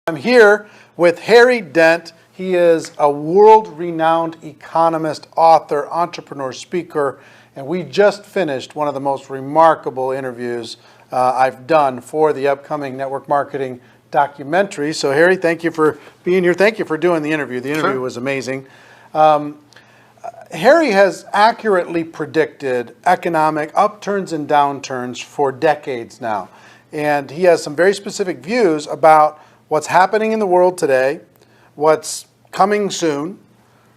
I'm here with Harry Dent. He is a world-renowned economist, author, entrepreneur, speaker, and we just finished one of the most remarkable interviews I've done for the upcoming network marketing documentary. So Harry, thank you for being here. Thank you for doing the interview. The interview was amazing. Harry has accurately predicted economic upturns and downturns for decades now. And he has some very specific views about what's happening in the world today, what's coming soon,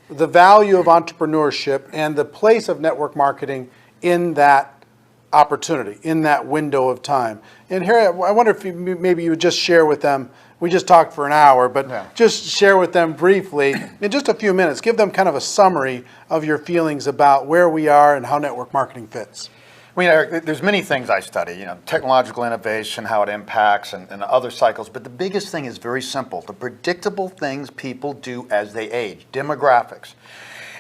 the value of entrepreneurship, and the place of network marketing in that opportunity, in that window of time. And Harry, I wonder if maybe you would just share with them, we just talked for an hour, but just share with them briefly, in just a few minutes, give them kind of a summary of your feelings about where we are and how network marketing fits. I mean, Eric, there's many things I study, technological innovation, how it impacts, and other cycles. But the biggest thing is very simple. The predictable things people do as they age, demographics.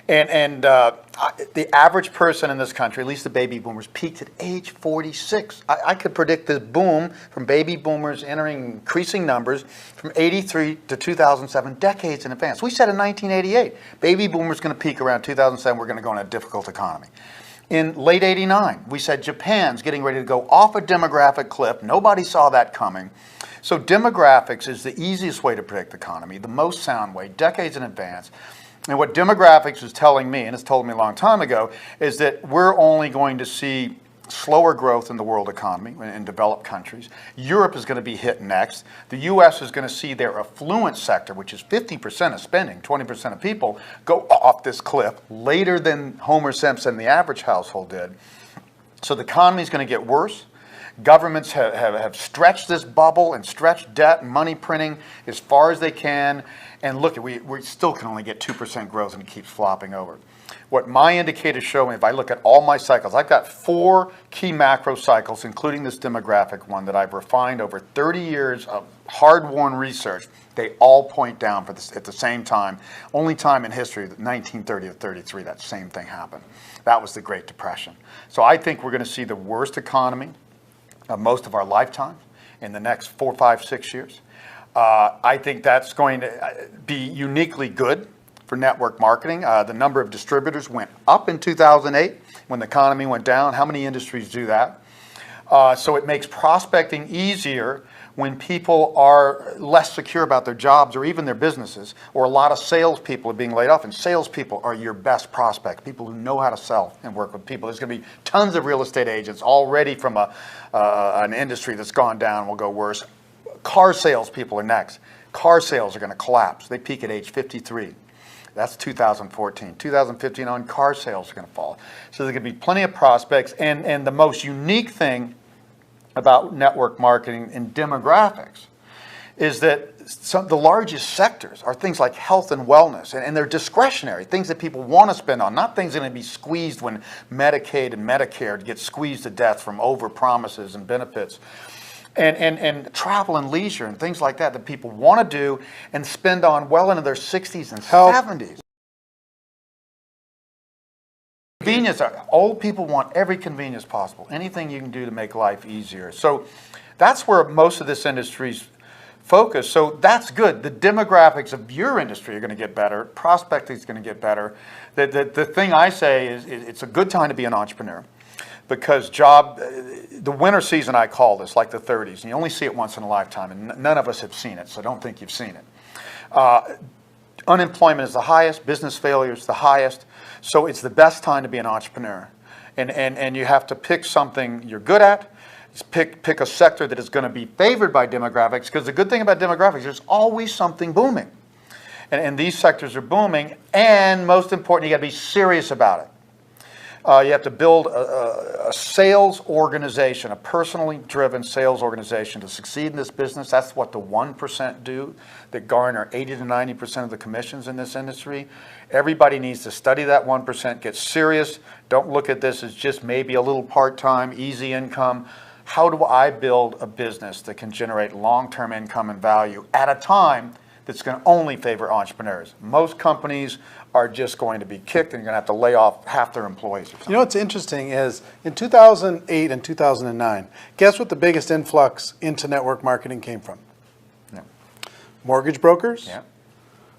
And the average person in this country, at least the baby boomers, peaked at age 46. I could predict this boom from baby boomers entering increasing numbers from 83 to 2007, decades in advance. We said in 1988, baby boomers going to peak around 2007. We're going to go in a difficult economy. In late 89, we said Japan's getting ready to go off a demographic cliff. Nobody saw that coming. So demographics is the easiest way to predict the economy, the most sound way, decades in advance. And what demographics is telling me, and it's told me a long time ago, is that we're only going to see slower growth in the world economy in developed countries. Europe is going to be hit next. The U.S. is going to see their affluent sector, which is 50% of spending, 20% of people, go off this cliff later than Homer Simpson, the average household, did. So the economy is going to get worse. Governments have stretched this bubble and stretched debt and money printing as far as they can. And look, we still can only get 2% growth and it keeps flopping over. What my indicators show me, if I look at all my cycles, I've got 4 key macro cycles, including this demographic one that I've refined over 30 years of hard-won research. They all point down for this at the same time. Only time in history, 1930 to 33, that same thing happened. That was the Great Depression. So I think we're going to see the worst economy of most of our lifetime in the next 4, 5, 6 years. I think that's going to be uniquely good for network marketing. The number of distributors went up in 2008 when the economy went down. How many industries do that? So it makes prospecting easier when people are less secure about their jobs or even their businesses, or a lot of salespeople are being laid off, and salespeople are your best prospect, people who know how to sell and work with people. There's going to be tons of real estate agents already from an industry that's gone down and will go worse. Car salespeople are next. Car sales are going to collapse. They peak at age 53. That's 2014. 2015 on, car sales are going to fall. So there's going to be plenty of prospects. And the most unique thing about network marketing and demographics is that the largest sectors are things like health and wellness, and they're discretionary, things that people want to spend on, not things that are going to be squeezed when Medicaid and Medicare get squeezed to death from over promises and benefits. And travel and leisure and things like that people want to do and spend on well into their 60s and 70s. Convenience, old people want every convenience possible, anything you can do to make life easier. So that's where most of this industry's focused. So that's good. The demographics of your industry are going to get better. Prospecting is going to get better. The thing I say is it's a good time to be an entrepreneur, because the winter season, I call this, like the 30s, and you only see it once in a lifetime, and none of us have seen it, so don't think you've seen it. Unemployment is the highest, business failure is the highest, so it's the best time to be an entrepreneur. And you have to pick something you're good at, pick a sector that is going to be favored by demographics, because the good thing about demographics, there's always something booming. And these sectors are booming, and most important, you got to be serious about it. You have to build a sales organization, a personally driven sales organization to succeed in this business. That's what the 1% do that garner 80 to 90% of the commissions in this industry. Everybody needs to study that 1%, get serious. Don't look at this as just maybe a little part-time, easy income. How do I build a business that can generate long-term income and value at a time that's going to only favor entrepreneurs? Most companies are just going to be kicked, and you're going to have to lay off half their employees. You know what's interesting is in 2008 and 2009, guess what the biggest influx into network marketing came from? Yeah. mortgage brokers, Yeah.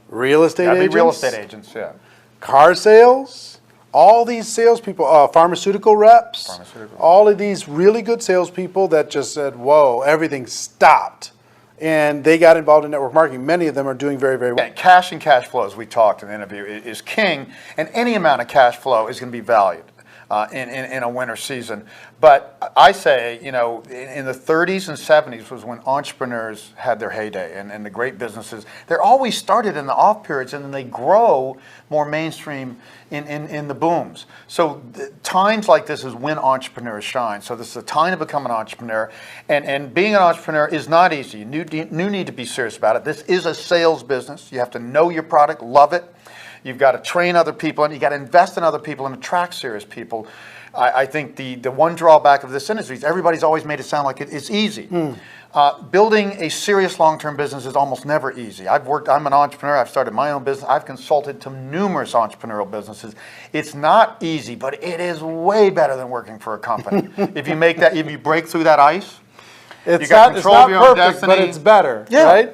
real estate Gotta be agents, real estate agents, yeah. car sales, all these salespeople, pharmaceutical reps, Pharmaceutical. all of these really good salespeople that just said, whoa, everything stopped. And they got involved in network marketing. Many of them are doing very, very well. And cash and cash flow, as we talked in the interview, is king, and any amount of cash flow is going to be valued in a winter season. But I say, you know, in the 30s and 70s was when entrepreneurs had their heyday, and the great businesses. They're always started in the off periods, and then they grow more mainstream in the booms. So times like this is when entrepreneurs shine. So this is a time to become an entrepreneur, and being an entrepreneur is not easy. You need to be serious about it. This is a sales business. You have to know your product, love it. You've got to train other people, and you got to invest in other people and attract serious people. I think the one drawback of this industry is everybody's always made it sound like it's easy. Building a serious long-term business is almost never easy. I'm an entrepreneur. I've started my own business. I've consulted to numerous entrepreneurial businesses. It's not easy, but it is way better than working for a company. If you break through that ice, It's you got not control of your own perfect, but destiny. it's better, Yeah. right?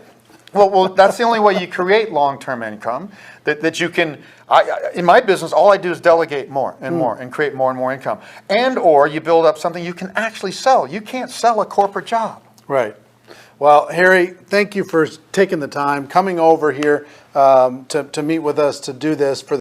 Well, that's the only way you create long-term income. That you can. In my business, all I do is delegate more and more and create more and more income. Or you build up something you can actually sell. You can't sell a corporate job. Right. Well, Harry, thank you for taking the time, coming over here to meet with us to do this for